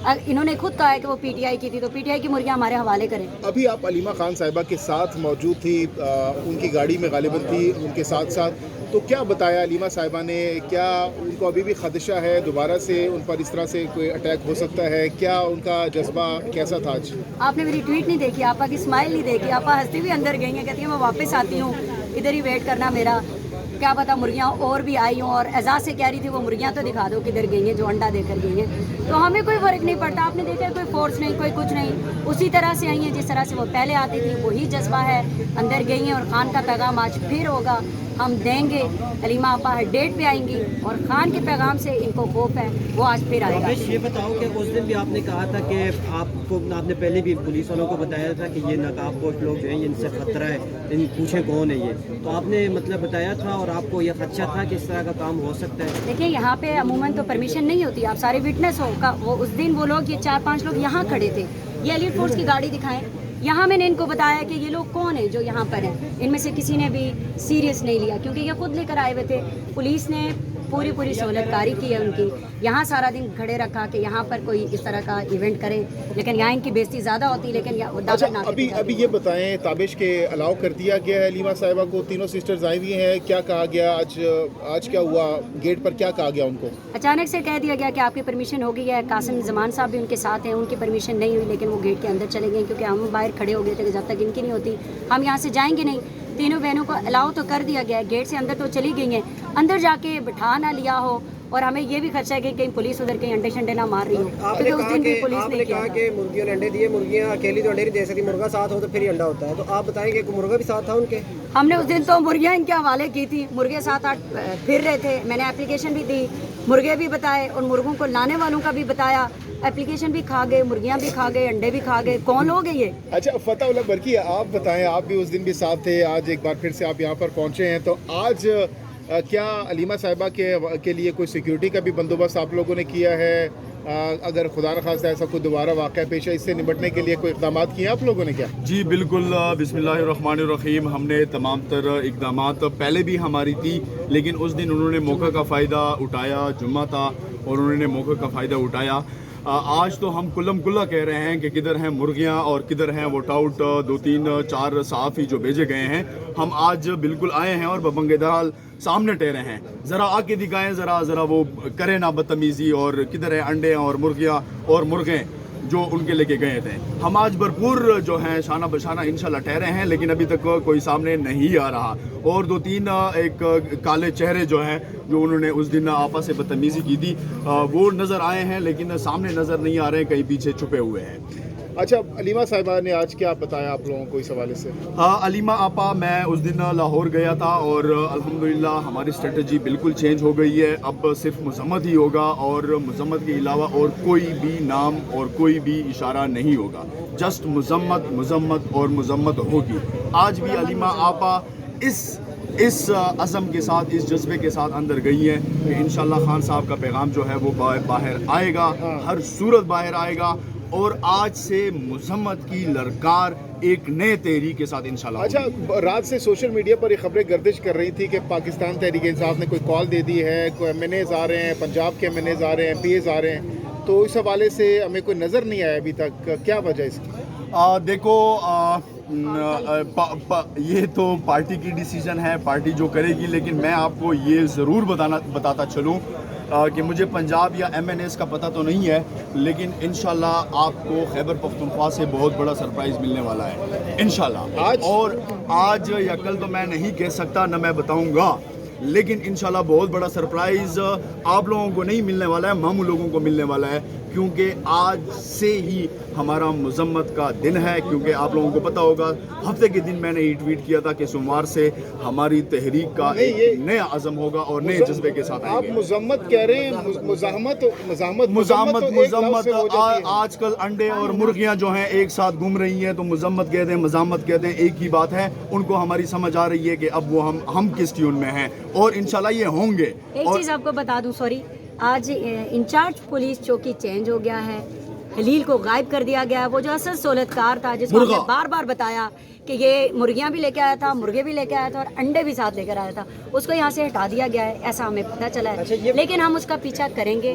انہوں نے خود کہا ہے کہ وہ پی ٹی آئی کی تھی، تو پی ٹی آئی کی مرغیاں ہمارے حوالے کریں۔ ابھی آپ علیمہ خان صاحبہ کے ساتھ موجود تھی، ان کی گاڑی میں غالباً تھی ان کے ساتھ ساتھ، تو کیا بتایا علیمہ صاحبہ نے؟ کیا ان کو ابھی بھی خدشہ ہے دوبارہ سے ان پر اس طرح سے کوئی اٹیک ہو سکتا ہے؟ کیا ان کا جذبہ کیسا تھا آج؟ آپ نے میری ٹویٹ نہیں دیکھی، آپا کی اسمائل نہیں دیکھی، آپا ہنستی بھی اندر گئی ہیں، کہتی ہیں میں واپس آتی ہوں، ادھر ہی ویٹ کرنا میرا، کیا پتا مرغیاں اور بھی آئی ہوں، اور اعزاز سے کہہ رہی تھی وہ مرغیاں تو دکھا دو کدھر گئی ہیں جو انڈا دے کر گئی ہیں۔ تو ہمیں کوئی فرق نہیں پڑتا، آپ نے دیکھا کوئی فورس نہیں، کوئی کچھ نہیں، اسی طرح سے آئی ہیں جس طرح سے وہ پہلے آتی تھی، وہی جذبہ ہے، اندر گئی ہیں، اور خان کا پیغام آج پھر ہوگا، ہم دیں گے۔ علیمہ آپا ہر ڈیٹ پہ آئیں گی، اور خان کے پیغام سے ان کو خوف ہے، وہ آج پھر آئے گا۔ یہ بتاؤ کہ اس دن بھی آپ نے کہا تھا کہ آپ نے پہلے بھی پولیس والوں کو بتایا تھا کہ یہ نقاب پوش لوگ جو ہیں ان سے خطرہ ہے، ان پوچھیں کون ہے یہ، تو آپ نے مطلب بتایا تھا اور آپ کو یہ خدشہ تھا کہ اس طرح کا کام ہو سکتا ہے؟ دیکھیں یہاں پہ عموماً تو پرمیشن نہیں ہوتی، آپ سارے وٹنس ہو کا، وہ اس دن وہ لوگ یہ 4-5 لوگ یہاں کھڑے تھے، یہ ایلیٹ فورس کی گاڑی دکھائیں، یہاں میں نے ان کو بتایا کہ یہ لوگ کون ہیں جو یہاں پر ہیں، ان میں سے کسی نے بھی سیریس نہیں لیا کیونکہ یہ خود لے کر آئے ہوئے تھے، پولیس نے پوری سہولت کاری کی ہے ان کی، یہاں سارا دن کھڑے رکھا کہ یہاں پر کوئی اس طرح کا ایونٹ کرے، لیکن یہاں ان کی بےزتی زیادہ ہوتی، لیکن ابھی یہ بتائیں تابش کے الاؤ کر دیا گیا ہے علیمہ صاحبہ کو؟ تینوں سسٹرز آئی ہوئی ہیں، کیا کہا گیا آج کیا ہوا گیٹ پر، کیا کہا گیا ان کو؟ اچانک سے کہہ دیا گیا کہ آپ کی پرمیشن ہو گئی ہے، قاسم زمان صاحب بھی ان کے ساتھ ہیں، ان کی پرمیشن نہیں ہوئی لیکن وہ گیٹ کے اندر چلے گئے کیونکہ ہم باہر کھڑے ہو گئے تھے کہ جب تک ان کی نہیں ہوتی ہم یہاں سے جائیں گے نہیں۔ تینوں بہنوں کو الاؤ تو کر دیا گیا ہے، گیٹ سے اندر تو چلی گئی ہیں، اندر جا کے بٹھا نہ لیا ہو، اور ہمیں یہ بھی خدشہ ہے کہ کہیں پولیس ادھر کہیں انڈے شنڈے نہ مار رہی ہو، کیونکہ اس دن بھی پولیس نے کہا کہ مرغیوں نے انڈے دیے، مرغیاں اکیلی تو انڈے نہیں دے سکتی، مرغا ساتھ ہو تو پھر ہی انڈا ہوتا ہے، تو آپ بتائیں کہ مرغا بھی ساتھ تھا ان کے؟ ہم نے اس دن تو مرغیاں ان کے حوالے کی تھی، مرغے 7-8 پھر رہے تھے، میں نے اپلیکیشن بھی دی، مرغے بھی بتائے اور مرغوں کو لانے والوں کا بھی بتایا، اپلیکیشن بھی کھا گئے، مرغیاں بھی کھا گئے، انڈے بھی کھا گئے، کون لوگ ہیں یہ؟ اچھا فتح اللہ برقی، آپ بتائیں، آپ بھی اس دن بھی ساتھ تھے، آج ایک بار پھر سے آپ یہاں پر پہنچے ہیں، تو آج کیا علیمہ صاحبہ کے لیے کوئی سیکیورٹی کا بھی بندوبست آپ لوگوں نے کیا ہے؟ اگر خدا نخواستہ ایسا کوئی دوبارہ واقعہ پیش ہے، اس سے نمٹنے کے لیے کوئی اقدامات کیے آپ لوگوں نے کیا؟ جی بالکل، بسم اللہ الرحمن الرحیم، ہم نے تمام تر اقدامات پہلے بھی ہماری تھی، لیکن اس دن انہوں نے موقع کا فائدہ اٹھایا، جمعہ تھا اور انہوں نے موقع کا فائدہ اٹھایا۔ آج تو ہم کلم کلہ کہہ رہے ہیں کہ کدھر ہیں مرغیاں اور کدھر ہیں وہ ٹاؤٹ 2-3-4 صحافی جو بھیجے گئے ہیں۔ ہم آج بالکل آئے ہیں اور ببنگ دال سامنے ٹھہرے ہیں، ذرا آ کے دکھائیں، ذرا وہ کرے نہ بدتمیزی، اور کدھر ہیں انڈے اور مرغیاں اور مرغیں جو ان کے لے کے گئے تھے۔ ہم آج بھرپور جو ہیں شانہ بشانہ انشاءاللہ ٹھہرے ہیں، لیکن ابھی تک کوئی سامنے نہیں آ رہا، اور 2-3 ایک کالے چہرے جو ہیں جو انہوں نے اس دن آپا سے بدتمیزی کی تھی وہ نظر آئے ہیں، لیکن سامنے نظر نہیں آ رہے ہیں، کہیں پیچھے چھپے ہوئے ہیں۔ اچھا علیمہ صاحبہ نے آج کیا بتایا آپ لوگوں کو اس حوالے سے؟ علیمہ آپا، میں اس دن لاہور گیا تھا اور الحمدللہ ہماری اسٹریٹجی بالکل چینج ہو گئی ہے، اب صرف مذمت ہی ہوگا، اور مذمت کے علاوہ اور کوئی بھی نام اور کوئی بھی اشارہ نہیں ہوگا، جسٹ مذمت اور مذمت ہوگی۔ آج بھی علیمہ آپا اس عزم کے ساتھ، اس جذبے کے ساتھ اندر گئی ہیں کہ انشاءاللہ خان صاحب کا پیغام جو ہے وہ باہر آئے گا، ہر صورت باہر آئے گا، اور آج سے مذمت کی للکار ایک نئے تحریک کے ساتھ انشاءاللہ ہوگی۔ اچھا، رات سے سوشل میڈیا پر یہ خبریں گردش کر رہی تھی کہ پاکستان تحریک انصاف نے کوئی کال دے دی ہے، کوئی ایم این ایز آ رہے ہیں، پنجاب کے ایم این ایز آ رہے ہیں، ایم پی ایز آ رہے ہیں، تو اس حوالے سے ہمیں کوئی نظر نہیں آیا ابھی تک، کیا وجہ اس کی؟ دیکھو، یہ تو پارٹی کی ڈیسیجن ہے، پارٹی جو کرے گی، لیکن میں آپ کو یہ ضرور بتاتا چلوں کہ مجھے پنجاب یا ایم این ایز کا پتہ تو نہیں ہے، لیکن انشاءاللہ آپ کو خیبر پختونخوا سے بہت بڑا سرپرائز ملنے والا ہے انشاءاللہ۔ اور آج یا کل تو میں نہیں کہہ سکتا، نہ میں بتاؤں گا، لیکن انشاءاللہ بہت بڑا سرپرائز آپ لوگوں کو نہیں ملنے والا ہے، ماموں لوگوں کو ملنے والا ہے، کیونکہ آج سے ہی ہمارا مذمت کا دن ہے، کیونکہ آپ لوگوں کو پتہ ہوگا ہفتے کے دن میں نے یہ ٹویٹ کیا تھا کہ سوموار سے ہماری تحریک کا ایک نیا عزم ہوگا اور نئے جذبے کے ساتھ آئیں گے۔ آپ مذمت کہہ رہے ہیں، مزاحمت آج کل انڈے اور مرغیاں جو ہیں ایک ساتھ گھوم رہی ہیں، تو مذمت کہتے ہیں، مزاحمت کہتے ہیں، ایک ہی بات ہے، ان کو ہماری سمجھ آ رہی ہے کہ اب وہ ہم کس ٹیون میں ہیں، اور انشاءاللہ یہ ہوں گے۔ ایک چیز آپ کو بتا دوں، سوری، آج انچارج پولیس چوکی چینج ہو گیا ہے، حلیل کو غائب کر دیا گیا ہے، وہ جو اصل سہولتکار تھا جس کو ہم نے بار بار بتایا کہ یہ مرغیاں بھی لے کے آیا تھا، مرغے بھی لے کے آیا تھا، اور انڈے بھی ساتھ لے کر آیا تھا، اس کو یہاں سے ہٹا دیا گیا ہے، ایسا ہمیں پتہ چلا ہے، لیکن ہم اس کا پیچھا کریں گے،